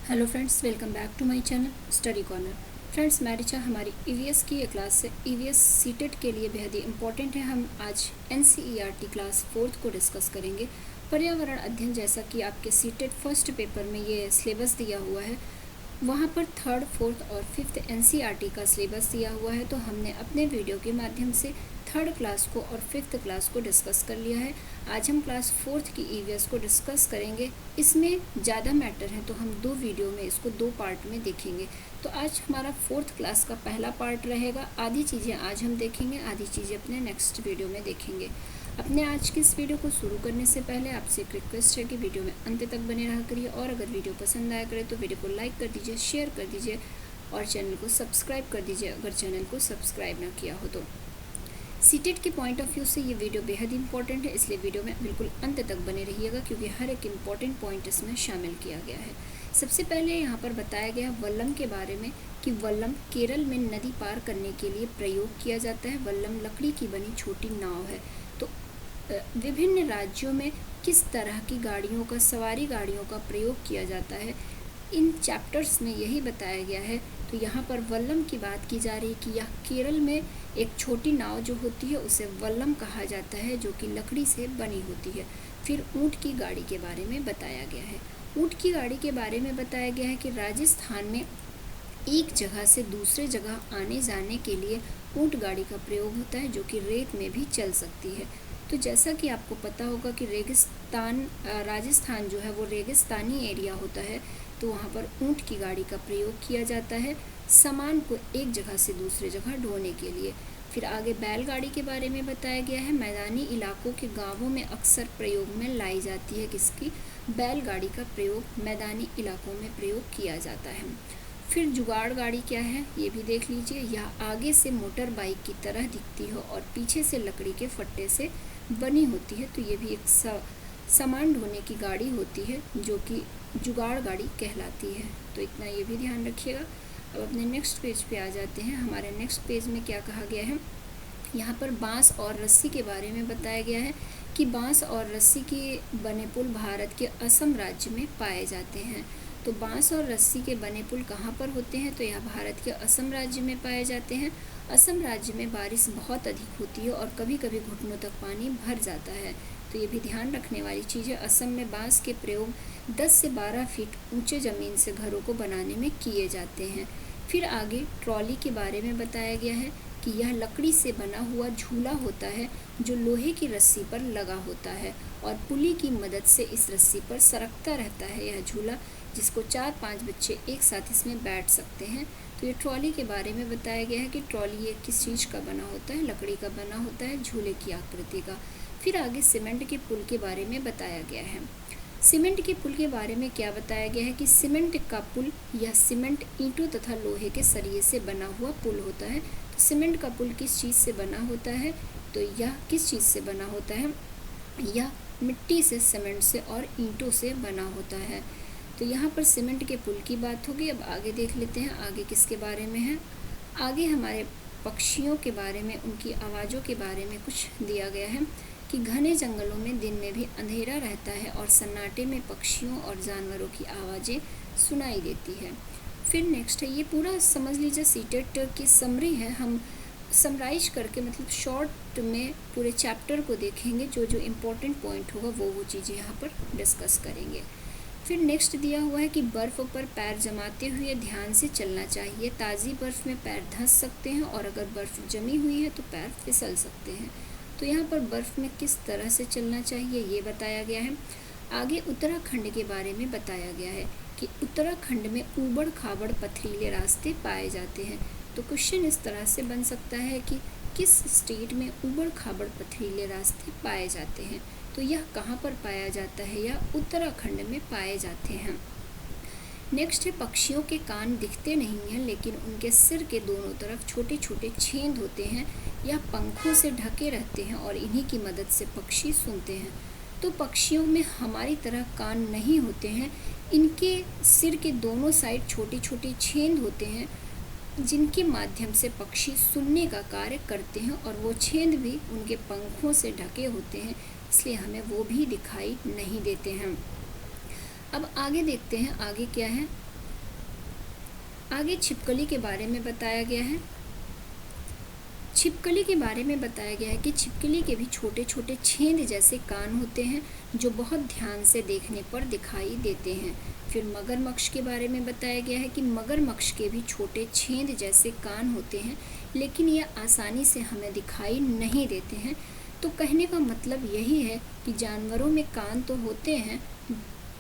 Hello friends, welcome back to my channel study corner. Friends, मैं रिचा हमारी EVS की ये क्लास है। ईवीएस सीटेट के लिए बेहद ही इंपॉर्टेंट है। हम आज एनसीईआरटी क्लास 4 को डिस्कस करेंगे। पर्यावरण अध्ययन, जैसा कि आपके सीटेट फर्स्ट पेपर में ये सिलेबस दिया हुआ है, वहाँ पर 3rd, 4th और 5th एनसीईआरटी का सिलेबस दिया हुआ है। तो हमने अपने वीडियो के माध्यम से 3rd क्लास को और 5th क्लास को डिस्कस कर लिया है। आज हम क्लास 4th की ईवीएस को डिस्कस करेंगे। इसमें ज़्यादा मैटर है तो हम 2 वीडियो में इसको 2 पार्ट में देखेंगे। तो आज हमारा 4th क्लास का पहला पार्ट रहेगा। आधी चीज़ें आज हम देखेंगे, आधी चीज़ें अपने नेक्स्ट वीडियो में देखेंगे। अपने आज की इस वीडियो को शुरू करने से पहले आपसे एक रिक्वेस्ट है कि वीडियो में अंत तक बने रहा करिए, और अगर वीडियो पसंद आया करे तो वीडियो को लाइक कर दीजिए, शेयर कर दीजिए और चैनल को सब्सक्राइब कर दीजिए अगर चैनल को सब्सक्राइब ना किया हो तो। सीटेट के पॉइंट ऑफ व्यू से ये वीडियो बेहद इंपॉर्टेंट है, इसलिए वीडियो में बिल्कुल अंत तक बने रहिएगा क्योंकि हर एक इम्पॉर्टेंट पॉइंट इसमें शामिल किया गया है। सबसे पहले यहाँ पर बताया गया वल्लम के बारे में कि वल्लम केरल में नदी पार करने के लिए प्रयोग किया जाता है। वल्लम लकड़ी की बनी छोटी नाव है। तो विभिन्न राज्यों में किस तरह की गाड़ियों का, सवारी गाड़ियों का प्रयोग किया जाता है, इन चैप्टर्स में यही बताया गया है। तो यहाँ पर वल्लम की बात की जा रही है कि यह केरल में एक छोटी नाव जो होती है उसे वल्लम कहा जाता है, जो कि लकड़ी से बनी होती है। फिर ऊँट की गाड़ी के बारे में बताया गया है। ऊँट की गाड़ी के बारे में बताया गया है कि राजस्थान में एक जगह से दूसरे जगह आने जाने के लिए ऊँट गाड़ी का प्रयोग होता है, जो कि रेत में भी चल सकती है। तो जैसा कि आपको पता होगा कि राजस्थान जो है वो रेगिस्तानी एरिया होता है, तो वहाँ पर ऊँट की गाड़ी का प्रयोग किया जाता है सामान को एक जगह से दूसरे जगह ढोने के लिए। फिर आगे बैलगाड़ी के बारे में बताया गया है। मैदानी इलाकों के गांवों में अक्सर प्रयोग में लाई जाती है किसकी, बैलगाड़ी का प्रयोग मैदानी इलाकों में प्रयोग किया जाता है। फिर जुगाड़ गाड़ी क्या है ये भी देख लीजिए। यह आगे से मोटर बाइक की तरह दिखती है और पीछे से लकड़ी के फट्टे से बनी होती है। तो ये भी एक सामान ढोने की गाड़ी होती है जो कि जुगाड़ गाड़ी कहलाती है। तो इतना ये भी ध्यान रखिएगा। अब अपने नेक्स्ट पेज पे आ जाते हैं। हमारे नेक्स्ट पेज में क्या कहा गया है, यहाँ पर बांस और रस्सी के बारे में बताया गया है कि बांस और रस्सी के बने पुल भारत के असम राज्य में पाए जाते हैं। तो बांस और रस्सी के बने पुल कहाँ पर होते हैं, तो यह भारत के असम राज्य में पाए जाते हैं। असम राज्य में बारिश बहुत अधिक होती है और कभी कभी घुटनों तक पानी भर जाता है। तो ये भी ध्यान रखने वाली चीज़ है। असम में बांस के प्रयोग 10 से 12 फीट ऊंचे ज़मीन से घरों को बनाने में किए जाते हैं। फिर आगे ट्रॉली के बारे में बताया गया है कि यह लकड़ी से बना हुआ झूला होता है जो लोहे की रस्सी पर लगा होता है और पुली की मदद से इस रस्सी पर सरकता रहता है यह झूला, जिसको 4-5 बच्चे एक साथ इसमें बैठ सकते हैं। तो ये ट्रॉली के बारे में बताया गया है कि ट्रॉली ये किस चीज़ का बना होता है, लकड़ी का बना होता है, झूले की आकृति का। फिर आगे सीमेंट के पुल के बारे में बताया गया है। सीमेंट के पुल के बारे में क्या बताया गया है कि सीमेंट का पुल, यह सीमेंट ईंटों तथा लोहे के सरिये से बना हुआ पुल होता है। तो सीमेंट का पुल किस चीज़ से बना होता है, तो यह किस चीज़ से बना होता है, यह मिट्टी से, सीमेंट से और ईंटों से बना होता है। तो यहाँ पर सीमेंट के पुल की बात होगी। अब आगे देख लेते हैं आगे किसके बारे में है। आगे हमारे पक्षियों के बारे में, उनकी आवाज़ों के बारे में कुछ दिया गया है कि घने जंगलों में दिन में भी अंधेरा रहता है और सन्नाटे में पक्षियों और जानवरों की आवाज़ें सुनाई देती है। फिर नेक्स्ट है, ये पूरा समझ लीजिए सीटेट की समरी है। हम समराइज करके, मतलब शॉर्ट में पूरे चैप्टर को देखेंगे। जो जो इम्पोर्टेंट पॉइंट होगा वो चीज़ें यहाँ पर डिस्कस करेंगे। फिर नेक्स्ट दिया हुआ है कि बर्फ़ पर पैर जमाते हुए ध्यान से चलना चाहिए। ताज़ी बर्फ़ में पैर धंस सकते हैं और अगर बर्फ़ जमी हुई है तो पैर फिसल सकते हैं। तो यहाँ पर बर्फ़ में किस तरह से चलना चाहिए ये बताया गया है। आगे उत्तराखंड के बारे में बताया गया है कि उत्तराखंड में ऊबड़ खाबड़ पथरीले रास्ते पाए जाते हैं। तो क्वेश्चन इस तरह से बन सकता है कि किस स्टेट में ऊबड़ खाबड़ पथरीले रास्ते पाए जाते हैं, तो यह कहाँ पर पाया जाता है, या उत्तराखंड में पाए जाते हैं। नेक्स्ट है, पक्षियों के कान दिखते नहीं हैं लेकिन उनके सिर के दोनों तरफ छोटे छोटे छेद होते हैं या पंखों से ढके रहते हैं और इन्हीं की मदद से पक्षी सुनते हैं। तो पक्षियों में हमारी तरह कान नहीं होते हैं, इनके सिर के दोनों साइड छोटे छोटे छेद होते हैं जिनके माध्यम से पक्षी सुनने का कार्य करते हैं और वो छेद भी उनके पंखों से ढके होते हैं, इसलिए हमें वो भी दिखाई नहीं देते हैं। अब आगे देखते हैं आगे क्या है। आगे छिपकली के बारे में बताया गया है। छिपकली के बारे में बताया गया है कि छिपकली के भी छोटे छोटे छेद जैसे कान होते हैं जो बहुत ध्यान से देखने पर दिखाई देते हैं। फिर मगरमच्छ के बारे में बताया गया है कि मगरमच्छ के भी छोटे छेद जैसे कान होते हैं, लेकिन ये आसानी से हमें दिखाई नहीं देते हैं। तो कहने का मतलब यही है कि जानवरों में कान तो होते हैं,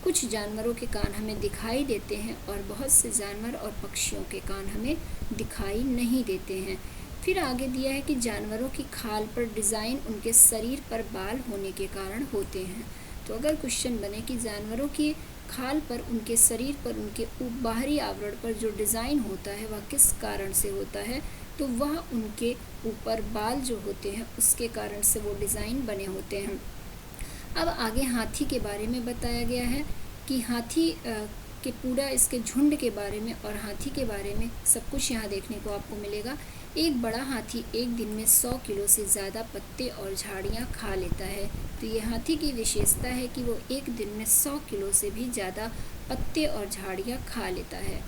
कुछ जानवरों के कान हमें दिखाई देते हैं और बहुत से जानवर और पक्षियों के कान हमें दिखाई नहीं देते हैं। फिर आगे दिया है कि जानवरों की खाल पर डिज़ाइन उनके शरीर पर बाल होने के कारण होते हैं। तो अगर क्वेश्चन बने कि जानवरों की खाल पर, उनके शरीर पर, उनके बाहरी आवरण पर जो डिज़ाइन होता है वह किस कारण से होता है, तो वह उनके ऊपर बाल जो होते हैं उसके कारण से वो डिज़ाइन बने होते हैं। अब आगे हाथी के बारे में बताया गया है कि हाथी के पूरा इसके झुंड के बारे में और हाथी के बारे में सब कुछ यहाँ देखने को आपको मिलेगा। एक बड़ा हाथी एक दिन में 100 किलो से ज़्यादा पत्ते और झाड़ियाँ खा लेता है। तो ये हाथी की विशेषता है कि वो एक दिन में 100 किलो से भी ज़्यादा पत्ते और झाड़ियाँ खा लेता है।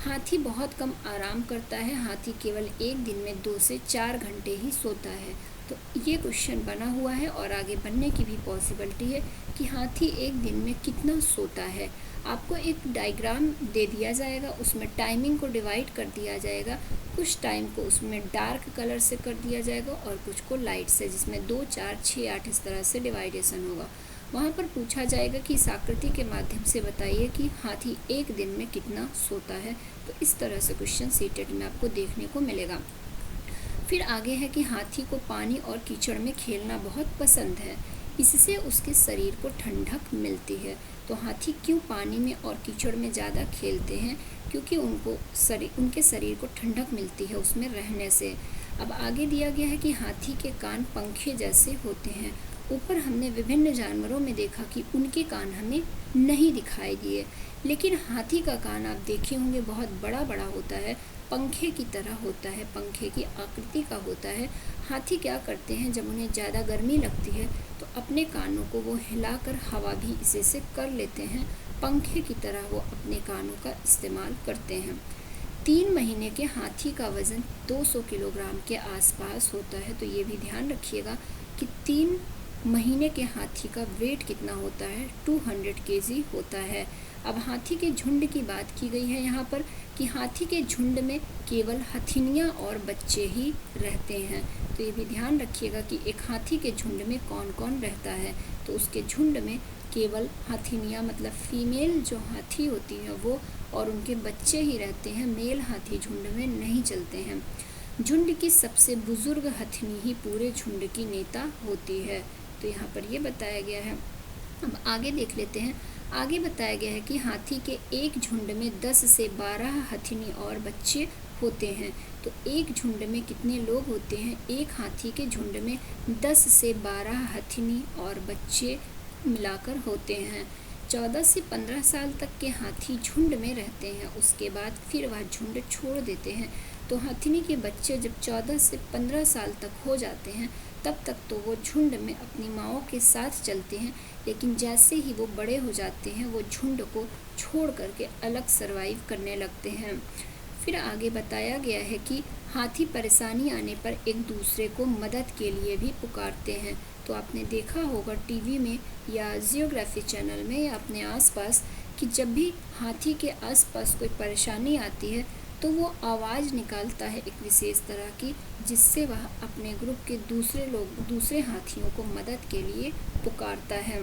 हाथी बहुत कम आराम करता है। हाथी केवल एक दिन में 2 से 4 घंटे ही सोता है। तो ये क्वेश्चन बना हुआ है और आगे बनने की भी पॉसिबिलिटी है कि हाथी एक दिन में कितना सोता है। आपको एक डायग्राम दे दिया जाएगा, उसमें टाइमिंग को डिवाइड कर दिया जाएगा। कुछ टाइम को उसमें डार्क कलर से कर दिया जाएगा और कुछ को लाइट से, जिसमें 2, 4, 6, 8 इस तरह से डिवाइडेशन होगा। वहाँ पर पूछा जाएगा कि इस आकृति के माध्यम से बताइए कि हाथी एक दिन में कितना सोता है। तो इस तरह से क्वेश्चन सीटेट में आपको देखने को मिलेगा। फिर आगे है कि हाथी को पानी और कीचड़ में खेलना बहुत पसंद है, इससे उसके शरीर को ठंडक मिलती है। तो हाथी क्यों पानी में और कीचड़ में ज़्यादा खेलते हैं? क्योंकि उनके शरीर को ठंडक मिलती है उसमें रहने से। अब आगे दिया गया है कि हाथी के कान पंखे जैसे होते हैं। ऊपर हमने विभिन्न जानवरों में देखा कि उनके कान हमें नहीं दिखाई दिए, लेकिन हाथी का कान आप देखे होंगे बहुत बड़ा बड़ा होता है, पंखे की तरह होता है, पंखे की आकृति का होता है। हाथी क्या करते हैं, जब उन्हें ज़्यादा गर्मी लगती है तो अपने कानों को वो हिलाकर हवा भी इसे से कर लेते हैं। पंखे की तरह वो अपने कानों का इस्तेमाल करते हैं। 3 महीने के हाथी का वज़न 200 किलोग्राम के आसपास होता है। तो ये भी ध्यान रखिएगा कि 3 महीने के हाथी का वेट कितना होता है, 200 केजी होता है। अब हाथी के झुंड की बात की गई है यहाँ पर कि हाथी के झुंड में केवल हथिनियाँ और बच्चे ही रहते हैं। तो ये भी ध्यान रखिएगा कि एक हाथी के झुंड में कौन कौन रहता है। तो उसके झुंड में केवल हथिनियाँ मतलब फीमेल जो हाथी होती हैं वो और उनके बच्चे ही रहते हैं। मेल हाथी झुंड में नहीं चलते हैं। झुंड की सबसे बुजुर्ग हथिनी ही पूरे झुंड की नेता होती है। तो यहाँ पर ये बताया गया है। अब आगे देख लेते हैं। आगे बताया गया है कि हाथी के एक झुंड में 10 से 12 हथिनी और बच्चे होते हैं। तो एक झुंड में कितने लोग होते हैं? एक हाथी के झुंड में 10 से 12 हथिनी और बच्चे मिलाकर होते हैं। 14 से 15 साल तक के हाथी झुंड में रहते हैं, उसके बाद फिर वह झुंड छोड़ देते हैं। तो हथिनी के बच्चे जब 14 से 15 साल तक हो जाते हैं तब तक तो वो झुंड में अपनी माँओं के साथ चलते हैं, लेकिन जैसे ही वो बड़े हो जाते हैं वो झुंड को छोड़ करके अलग सर्वाइव करने लगते हैं। फिर आगे बताया गया है कि हाथी परेशानी आने पर एक दूसरे को मदद के लिए भी पुकारते हैं। तो आपने देखा होगा टीवी में या जियोग्राफी चैनल में या अपने आसपास कि जब भी हाथी के आसपास कोई परेशानी आती है तो वो आवाज़ निकालता है एक विशेष तरह की, जिससे वह अपने ग्रुप के दूसरे हाथियों को मदद के लिए पुकारता है।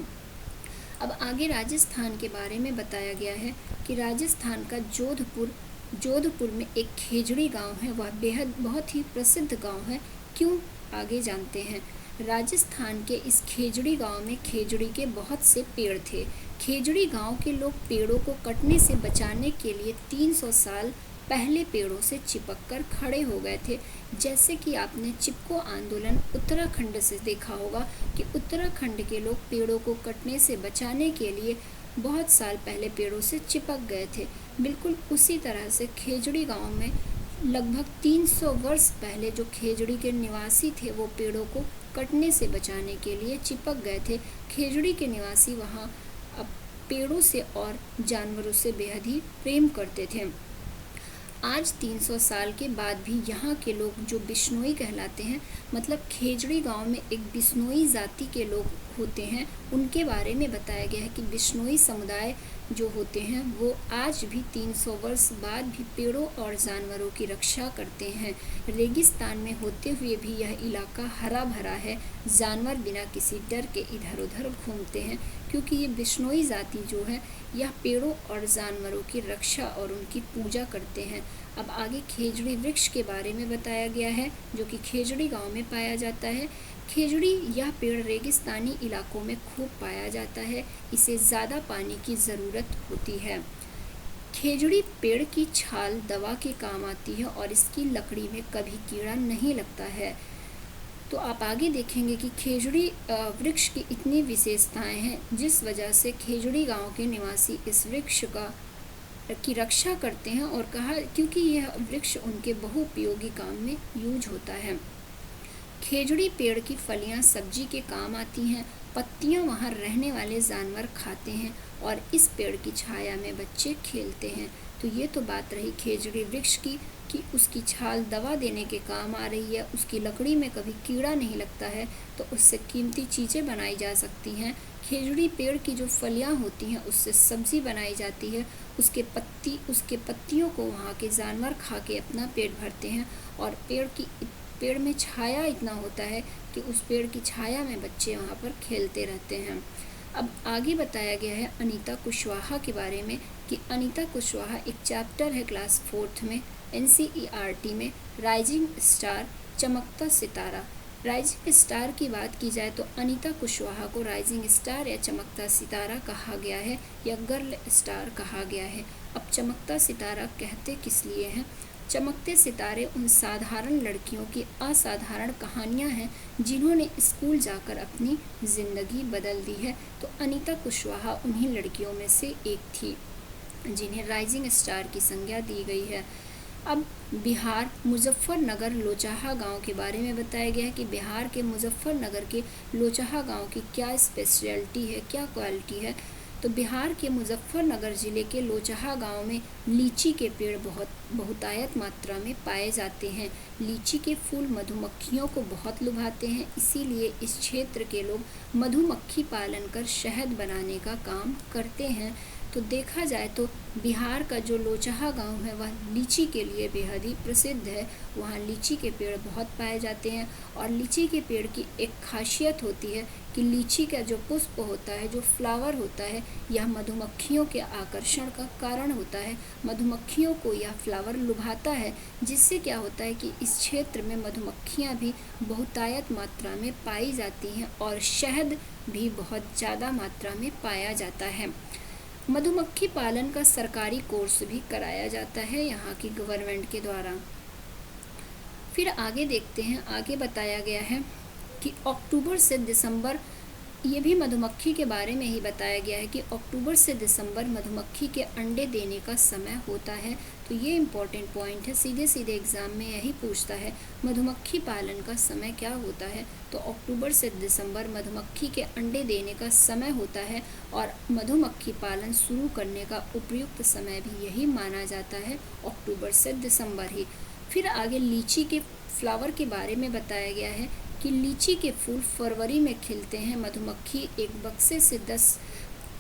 अब आगे राजस्थान के बारे में बताया गया है कि राजस्थान का जोधपुर में एक खेजड़ी गांव है। वह बहुत ही प्रसिद्ध गांव है। क्यों, आगे जानते हैं। राजस्थान के इस खेजड़ी गांव में खेजड़ी के बहुत से पेड़ थे। खेजड़ी गांव के लोग पेड़ों को कटने से बचाने के लिए 300 साल पहले पेड़ों से चिपककर खड़े हो गए थे। जैसे कि आपने चिपको आंदोलन उत्तराखंड से देखा होगा कि उत्तराखंड के लोग पेड़ों को कटने से बचाने के लिए बहुत साल पहले पेड़ों से चिपक गए थे। बिल्कुल उसी तरह से खेजड़ी गांव में लगभग 300 वर्ष पहले जो खेजड़ी के निवासी थे वो पेड़ों को कटने से बचाने के लिए चिपक गए थे। खेजड़ी के निवासी वहाँ अब पेड़ों से और जानवरों से बेहद ही प्रेम करते थे। आज 300 साल के बाद भी यहाँ के लोग जो बिश्नोई कहलाते हैं, मतलब खेजड़ी गांव में एक बिश्नोई जाति के लोग होते हैं, उनके बारे में बताया गया है कि बिश्नोई समुदाय जो होते हैं वो आज भी 300 वर्ष बाद भी पेड़ों और जानवरों की रक्षा करते हैं। रेगिस्तान में होते हुए भी यह इलाका हरा भरा है। जानवर बिना किसी डर के इधर उधर घूमते हैं, क्योंकि ये बिश्नोई जाति जो है यह पेड़ों और जानवरों की रक्षा और उनकी पूजा करते हैं। अब आगे खेजड़ी वृक्ष के बारे में बताया गया है, जो कि खेजड़ी गांव में पाया जाता है। खेजड़ी यह पेड़ रेगिस्तानी इलाकों में खूब पाया जाता है, इसे ज़्यादा पानी की ज़रूरत होती है। खेजड़ी पेड़ की छाल दवा के काम आती है और इसकी लकड़ी में कभी कीड़ा नहीं लगता है। तो आप आगे देखेंगे कि खेजड़ी वृक्ष की इतनी विशेषताएं हैं, जिस वजह से खेजड़ी गांव के निवासी इस वृक्ष की रक्षा करते हैं, और कहा क्योंकि यह वृक्ष उनके बहुउपयोगी काम में यूज होता है। खेजड़ी पेड़ की फलियां सब्जी के काम आती हैं, पत्तियां वहां रहने वाले जानवर खाते हैं और इस पेड़ की छाया में बच्चे खेलते हैं। तो ये तो बात रही खेजड़ी वृक्ष की कि उसकी छाल दवा देने के काम आ रही है, उसकी लकड़ी में कभी कीड़ा नहीं लगता है, तो उससे कीमती चीज़ें बनाई जा सकती हैं। खेजड़ी पेड़ की जो फलियां होती हैं उससे सब्ज़ी बनाई जाती है, उसके पत्तियों को वहाँ के जानवर खा के अपना पेट भरते हैं, और पेड़ में छाया इतना होता है कि उस पेड़ की छाया में बच्चे वहाँ पर खेलते रहते हैं। अब आगे बताया गया है अनीता कुशवाहा के बारे में कि अनीता कुशवाहा एक चैप्टर है क्लास 4th में NCERT में, राइजिंग स्टार, चमकता सितारा। राइजिंग स्टार की बात की जाए तो अनीता कुशवाहा को राइजिंग स्टार या चमकता सितारा कहा गया है, या गर्ल स्टार कहा गया है। अब चमकता सितारा कहते किस लिए हैं? चमकते सितारे उन साधारण लड़कियों की असाधारण कहानियां हैं जिन्होंने स्कूल जाकर अपनी ज़िंदगी बदल दी है। तो अनीता कुशवाहा उन्हीं लड़कियों में से एक थी जिन्हें राइजिंग स्टार की संज्ञा दी गई है। अब बिहार मुजफ्फरनगर लोचाहा गांव के बारे में बताया गया है कि बिहार के मुजफ्फरनगर के लोचाहा गांव की क्या स्पेशलिटी है, क्या क्वालिटी है। तो बिहार के मुजफ्फरनगर ज़िले के लोचाहा गांव में लीची के पेड़ बहुतायत मात्रा में पाए जाते हैं। लीची के फूल मधुमक्खियों को बहुत लुभाते हैं, इसीलिए इस क्षेत्र के लोग मधुमक्खी पालन कर शहद बनाने का काम करते हैं। तो देखा जाए तो बिहार का जो लोचाहा गांव है वह लीची के लिए बेहद ही प्रसिद्ध है। वहाँ लीची के पेड़ बहुत पाए जाते हैं, और लीची के पेड़ की एक खासियत होती है कि लीची का जो पुष्प होता है, जो फ्लावर होता है, यह मधुमक्खियों के आकर्षण का कारण होता है। मधुमक्खियों को यह फ्लावर लुभाता है, जिससे क्या होता है कि इस क्षेत्र में मधुमक्खियाँ भी बहुतायत मात्रा में पाई जाती हैं और शहद भी बहुत ज़्यादा मात्रा में पाया जाता है। मधुमक्खी पालन का सरकारी कोर्स भी कराया जाता है यहाँ की गवर्नमेंट के द्वारा। फिर आगे देखते हैं, आगे बताया गया है कि अक्टूबर से दिसंबर, ये भी मधुमक्खी के बारे में ही बताया गया है कि अक्टूबर से दिसंबर मधुमक्खी के अंडे देने का समय होता है। तो ये इम्पॉर्टेंट पॉइंट है, सीधे सीधे एग्ज़ाम में यही पूछता है मधुमक्खी पालन का समय क्या होता है। तो अक्टूबर से दिसंबर मधुमक्खी के अंडे देने का समय होता है, और मधुमक्खी पालन शुरू करने का उपयुक्त समय भी यही माना जाता है, अक्टूबर से दिसंबर ही। फिर आगे लीची के फ्लावर के बारे में बताया गया है कि लीची के फूल फरवरी में खिलते हैं। मधुमक्खी एक बक्से से 10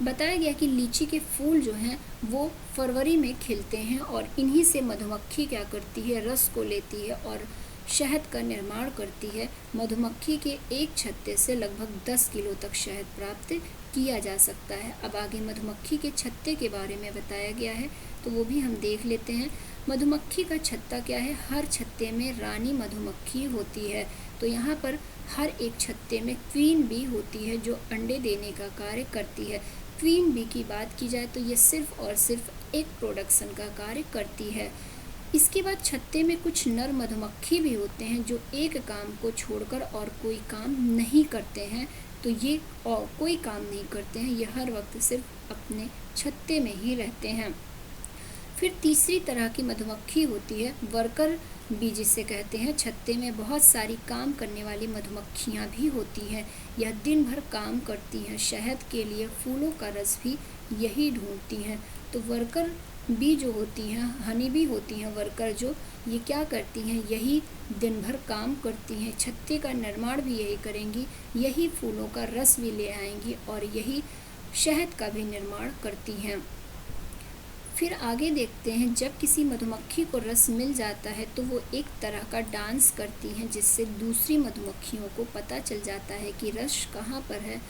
बताया गया कि लीची के फूल जो हैं वो फरवरी में खिलते हैं, और इन्हीं से मधुमक्खी क्या करती है, रस को लेती है और शहद का निर्माण करती है। मधुमक्खी के एक छत्ते से लगभग 10 किलो तक शहद प्राप्त किया जा सकता है। अब आगे मधुमक्खी के छत्ते के बारे में बताया गया है, तो वो भी हम देख लेते हैं। मधुमक्खी का छत्ता क्या है? हर छत्ते में रानी मधुमक्खी होती है। तो यहाँ पर हर एक छत्ते में क्वीन बी होती है जो अंडे देने का कार्य करती है। क्वीन बी की बात की जाए तो ये सिर्फ और सिर्फ एक प्रोडक्शन का कार्य करती है। इसके बाद छत्ते में कुछ नर मधुमक्खी भी होते हैं जो एक काम को छोड़कर और कोई काम नहीं करते हैं। तो ये और कोई काम नहीं करते हैं, ये हर वक्त सिर्फ अपने छत्ते में ही रहते हैं। फिर तीसरी तरह की मधुमक्खी होती है वर्कर बी, जिसे कहते हैं। छत्ते में बहुत सारी काम करने वाली मधुमक्खियाँ भी होती हैं। यह दिन भर काम करती हैं, शहद के लिए फूलों का रस भी यही ढूंढती हैं। तो वर्कर बी जो होती हैं, हनी बी होती हैं वर्कर जो, ये क्या करती हैं, यही दिन भर काम करती हैं, छत्ते का निर्माण भी यही करेंगी, यही फूलों का रस भी ले आएंगी और यही शहद का भी निर्माण करती हैं। फिर आगे देखते हैं, जब किसी मधुमक्खी को रस मिल जाता है तो वो एक तरह का डांस करती हैं, जिससे दूसरी मधुमक्खियों को पता चल जाता है कि रस कहाँ पर है।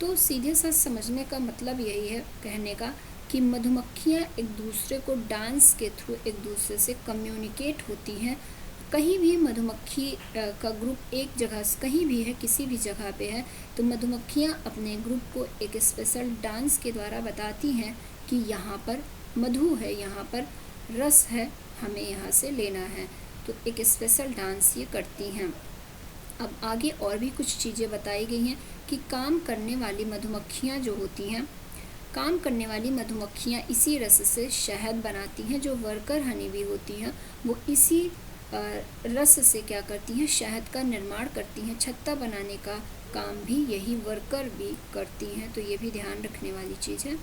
तो सीधे साथ समझने का मतलब यही है कहने का कि मधुमक्खियाँ एक दूसरे को डांस के थ्रू एक दूसरे से कम्युनिकेट होती हैं। कहीं भी मधुमक्खी का ग्रुप एक जगह कहीं भी है, किसी भी जगह पे है, तो मधुमक्खियाँ अपने ग्रुप को एक स्पेशल डांस के द्वारा बताती हैं कि यहाँ पर मधु है, यहाँ पर रस है, हमें यहाँ से लेना है। तो एक स्पेशल डांस ये करती हैं। अब आगे और भी कुछ चीज़ें बताई गई हैं कि काम करने वाली मधुमक्खियाँ जो होती हैं, काम करने वाली मधुमक्खियाँ इसी रस से शहद बनाती हैं। जो वर्कर हनी भी होती हैं वो इसी रस से क्या करती हैं, शहद का निर्माण करती हैं। छत्ता बनाने का काम भी यही वर्कर भी करती हैं, तो ये भी ध्यान रखने वाली चीज़ है।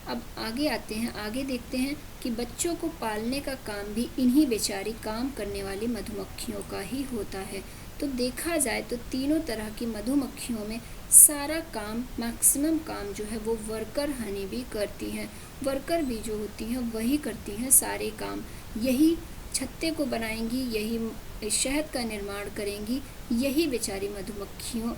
अब आगे आते हैं, आगे देखते हैं कि बच्चों को पालने का काम भी इन्हीं बेचारी काम करने वाली मधुमक्खियों का ही होता है। तो देखा जाए तो तीनों तरह की मधुमक्खियों में सारा काम, मैक्सिमम काम जो है वो वर्कर हनी भी करती हैं। वर्कर भी जो होती हैं वही करती हैं सारे काम, यही छत्ते को बनाएंगी, यही शहद का निर्माण करेंगी, यही बेचारी मधुमक्खियों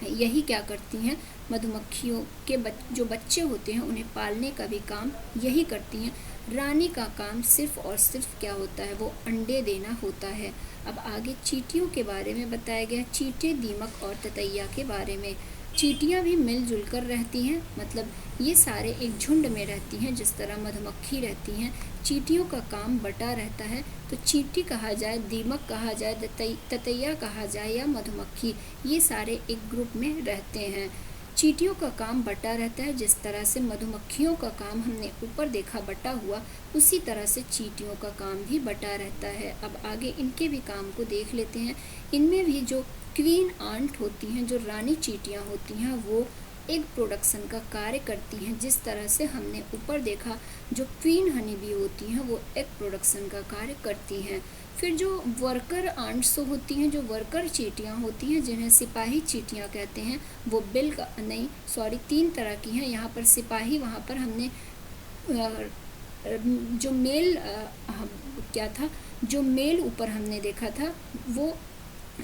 यही क्या करती हैं, मधुमक्खियों के जो बच्चे होते हैं उन्हें पालने का भी काम यही करती हैं। रानी का काम सिर्फ और सिर्फ क्या होता है, वो अंडे देना होता है। अब आगे चींटियों के बारे में बताया गया, चींटे, दीमक और ततैया के बारे में। चींटियाँ भी मिलजुल कर रहती हैं, मतलब ये सारे एक झुंड में रहती हैं जिस तरह मधुमक्खी रहती हैं। चींटियों का काम बटा रहता है, तो चींटी कहा जाए, दीमक कहा जाए, ततैया कहा जाए या मधुमक्खी, ये सारे एक ग्रुप में रहते हैं। चींटियों का काम बटा रहता है, जिस तरह से मधुमक्खियों का काम हमने ऊपर देखा बटा हुआ, उसी तरह से चींटियों का काम भी बटा रहता है। अब आगे इनके भी काम को देख लेते हैं। इनमें भी जो क्वीन आंट होती हैं, जो रानी चींटियाँ होती हैं, वो एग प्रोडक्शन का कार्य करती हैं। जिस तरह से हमने ऊपर देखा, जो क्वीन हनी बी होती हैं वो एग प्रोडक्शन का कार्य करती हैं। फिर जो वर्कर आंट्स होती हैं, जो वर्कर चींटियाँ होती हैं, जिन्हें सिपाही चींटियाँ कहते हैं, वो तीन तरह की हैं। यहाँ पर सिपाही, वहाँ पर हमने जो मेल क्या था, जो मेल ऊपर हमने देखा था वो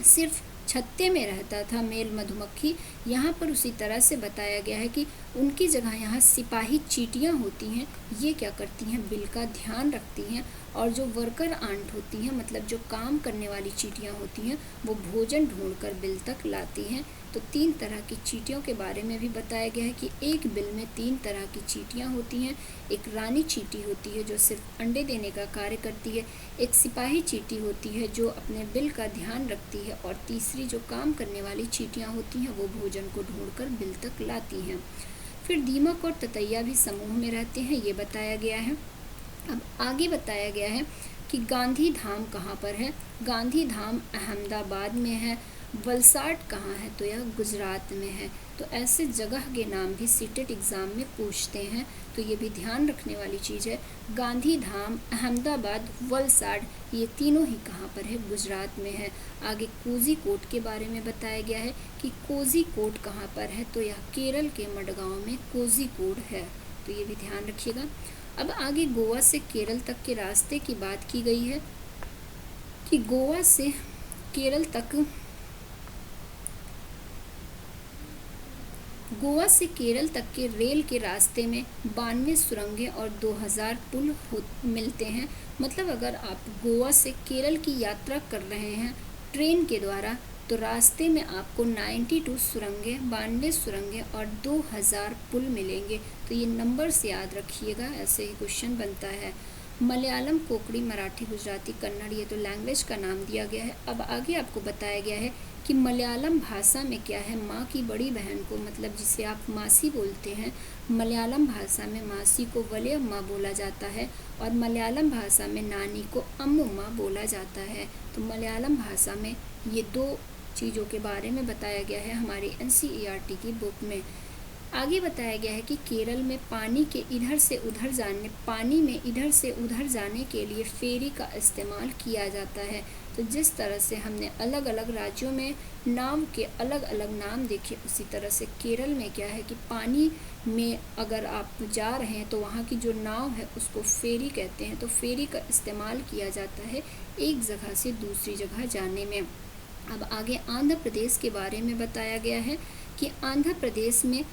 सिर्फ छत्ते में रहता था, मेल मधुमक्खी। यहाँ पर उसी तरह से बताया गया है कि उनकी जगह यहाँ सिपाही चींटियाँ होती हैं, ये क्या करती हैं, बिल का ध्यान रखती हैं। और जो वर्कर आंट होती हैं, मतलब जो काम करने वाली चींटियाँ होती हैं, वो भोजन ढूंढकर बिल तक लाती हैं। तो तीन तरह की चींटियों के बारे में भी बताया गया है कि एक बिल में तीन तरह की चींटियाँ होती हैं। एक रानी चींटी होती है जो सिर्फ अंडे देने का कार्य करती है, एक सिपाही चींटी होती है जो अपने बिल का ध्यान रखती है, और तीसरी जो काम करने वाली चींटियाँ होती हैं वो भोजन को ढूंढकर बिल तक लाती हैं। फिर दीमक और ततैया भी समूह में रहते हैं, ये बताया गया है। अब आगे बताया गया है कि गांधी धाम कहाँ पर है। गांधी धाम अहमदाबाद में है। वलसाड कहाँ है, तो यह गुजरात में है। तो ऐसे जगह के नाम भी सीटेट एग्ज़ाम में पूछते हैं, तो ये भी ध्यान रखने वाली चीज़ है। गांधी धाम, अहमदाबाद, वलसाड, ये तीनों ही कहाँ पर है, गुजरात में है। आगे कोझीकोड के बारे में बताया गया है कि कोझीकोड कहाँ पर है, तो यह केरल के मडगांव में कोझीकोड है, तो ये भी ध्यान रखिएगा। अब आगे गोवा से केरल तक के रास्ते की बात की गई है कि गोवा से केरल तक के रेल के रास्ते में 92 सुरंगें और 2000 पुल मिलते हैं। मतलब अगर आप गोवा से केरल की यात्रा कर रहे हैं ट्रेन के द्वारा, तो रास्ते में आपको 92 सुरंगें, 92 सुरंगें और 2000 पुल मिलेंगे। तो ये नंबर्स याद रखिएगा, ऐसे ही क्वेश्चन बनता है। मलयालम, कोंकणी, मराठी, गुजराती, कन्नड़, ये तो लैंग्वेज का नाम दिया गया है। अब आगे आपको बताया गया है कि मलयालम भाषा में क्या है, माँ की बड़ी बहन को, मतलब जिसे आप मासी बोलते हैं, मलयालम भाषा में मासी को वलियम्मा बोला जाता है, और मलयालम भाषा में नानी को अम्मुम्मा बोला जाता है। तो मलयालम भाषा में ये दो चीज़ों के बारे में बताया गया है हमारी NCERT की बुक में। आगे बताया गया है कि केरल में पानी में इधर से उधर जाने के लिए फेरी का इस्तेमाल किया जाता है। तो जिस तरह से हमने अलग अलग राज्यों में नाव के अलग अलग नाम देखे, उसी तरह से केरल में क्या है कि पानी में अगर आप जा रहे हैं तो वहाँ की जो नाव है उसको फेरी कहते हैं। तो फेरी का इस्तेमाल किया जाता है एक जगह से दूसरी जगह जाने में। अब आगे आंध्र प्रदेश के बारे में बताया गया है कि आंध्र प्रदेश में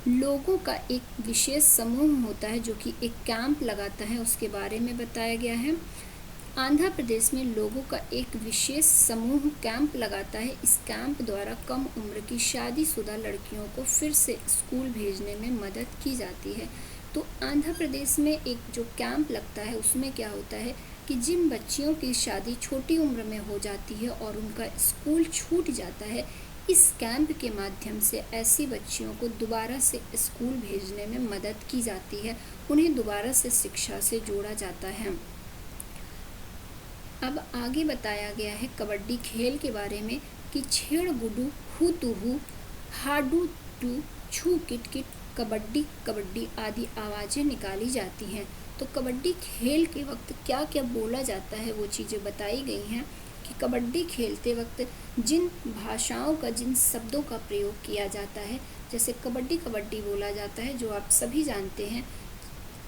लोगों का एक विशेष समूह होता है जो कि एक कैंप लगाता है, उसके बारे में बताया गया है। आंध्र प्रदेश में लोगों का एक विशेष समूह कैंप लगाता है। इस कैंप द्वारा कम उम्र की शादीशुदा लड़कियों को फिर से स्कूल भेजने में मदद की जाती है। तो आंध्र प्रदेश में एक जो कैंप लगता है उसमें क्या होता है कि जिन बच्चियों की शादी छोटी उम्र में हो जाती है और उनका स्कूल छूट जाता है, इस कैंप के माध्यम से ऐसी बच्चियों को दोबारा से स्कूल भेजने में मदद की जाती है, उन्हें दोबारा से शिक्षा से जोड़ा जाता है। अब आगे बताया गया है कबड्डी खेल के बारे में कि छेड़ गुडू, हु तू हु, हाडू टू, छू किट किट, कबड्डी कबड्डी आदि आवाज़ें निकाली जाती हैं। तो कबड्डी खेल के वक्त क्या क्या बोला जाता है वो चीज़ें बताई गई हैं कि कबड्डी खेलते वक्त जिन भाषाओं का, जिन शब्दों का प्रयोग किया जाता है, जैसे कबड्डी कबड्डी बोला जाता है जो आप सभी जानते हैं,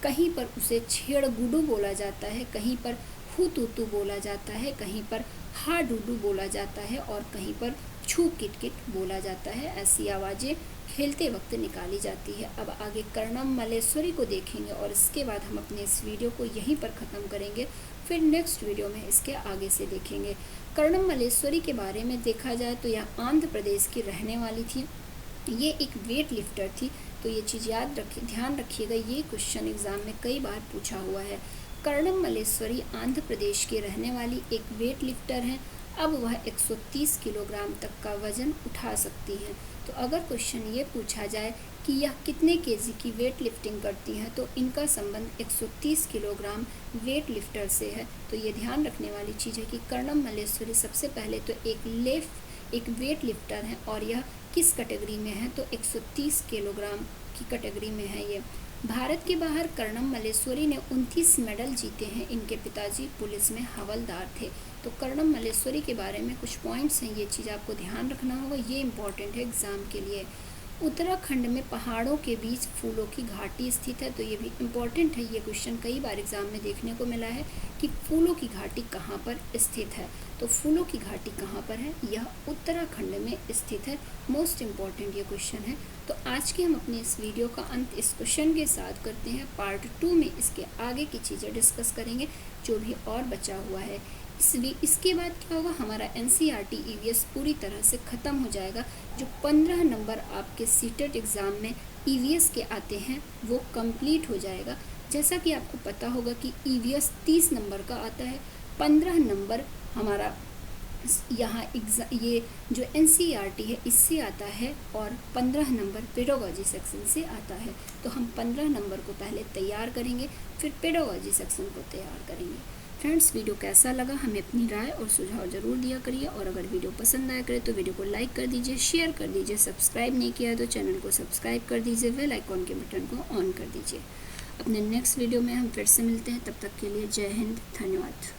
कहीं पर उसे छेड़ गुडू बोला जाता है, कहीं पर हु तू तू बोला जाता है, कहीं पर हा डूडू बोला जाता है और कहीं पर छू किट किट बोला जाता है। ऐसी आवाज़ें खेलते वक्त निकाली जाती है। अब आगे कर्णम मल्लेश्वरी को देखेंगे और इसके बाद हम अपने इस वीडियो को यहीं पर ख़त्म करेंगे, फिर नेक्स्ट वीडियो में इसके आगे से देखेंगे। कर्णम मल्लेश्वरी के बारे में देखा जाए तो यह आंध्र प्रदेश की रहने वाली थी, ये एक वेट लिफ्टर थी। तो ये चीज़ ध्यान रखिएगा, ये क्वेश्चन एग्ज़ाम में कई बार पूछा हुआ है। कर्णम मल्लेश्वरी आंध्र प्रदेश के रहने वाली एक वेट लिफ्टर हैं। अब वह 130 किलोग्राम तक का वज़न उठा सकती हैं। तो अगर क्वेश्चन ये पूछा जाए कि यह कितने केजी की वेट लिफ्टिंग करती हैं, तो इनका संबंध 130 किलोग्राम वेट लिफ्टर से है। तो ये ध्यान रखने वाली चीज़ है कि कर्णम मल्लेश्वरी सबसे पहले तो एक वेट लिफ्टर हैं और यह किस कैटेगरी में है, तो 130 किलोग्राम की कैटेगरी में है ये। भारत के बाहर कर्णम मल्लेश्वरी ने 29 मेडल जीते हैं। इनके पिताजी पुलिस में हवलदार थे। तो कर्णम मल्लेश्वरी के बारे में कुछ पॉइंट्स हैं, ये चीज़ आपको ध्यान रखना होगा, ये इम्पॉर्टेंट है एग्ज़ाम के लिए। उत्तराखंड में पहाड़ों के बीच फूलों की घाटी स्थित है। तो ये भी इम्पॉर्टेंट है, ये क्वेश्चन कई बार एग्जाम में देखने को मिला है कि फूलों की घाटी कहाँ पर स्थित है। तो फूलों की घाटी कहाँ पर है, यह उत्तराखंड में स्थित है। मोस्ट इम्पॉर्टेंट ये क्वेश्चन है। तो आज के हम अपने इस वीडियो का अंत इस क्वेश्चन के साथ करते हैं। पार्ट 2 में इसके आगे की चीज़ें डिस्कस करेंगे जो भी और बचा हुआ है। इसके बाद क्या होगा, हमारा NCERT EVS पूरी तरह से ख़त्म हो जाएगा। जो 15 नंबर आपके सीटेट एग्ज़ाम में EVS के आते हैं वो कंप्लीट हो जाएगा। जैसा कि आपको पता होगा कि EVS 30 नंबर का आता है, 15 नंबर हमारा यहाँ ये जो NCERT है इससे आता है और 15 नंबर पेडागोजी सेक्शन से आता है। तो हम 15 नंबर को पहले तैयार करेंगे, फिर पेडागोजी सेक्शन को तैयार करेंगे। फ्रेंड्स, वीडियो कैसा लगा हमें अपनी राय और सुझाव ज़रूर दिया करिए, और अगर वीडियो पसंद आया करे तो वीडियो को लाइक कर दीजिए, शेयर कर दीजिए, सब्सक्राइब नहीं किया तो चैनल को सब्सक्राइब कर दीजिए, बेल आइकॉन के बटन को ऑन कर दीजिए। अपने नेक्स्ट वीडियो में हम फिर से मिलते हैं, तब तक के लिए जय हिंद, धन्यवाद।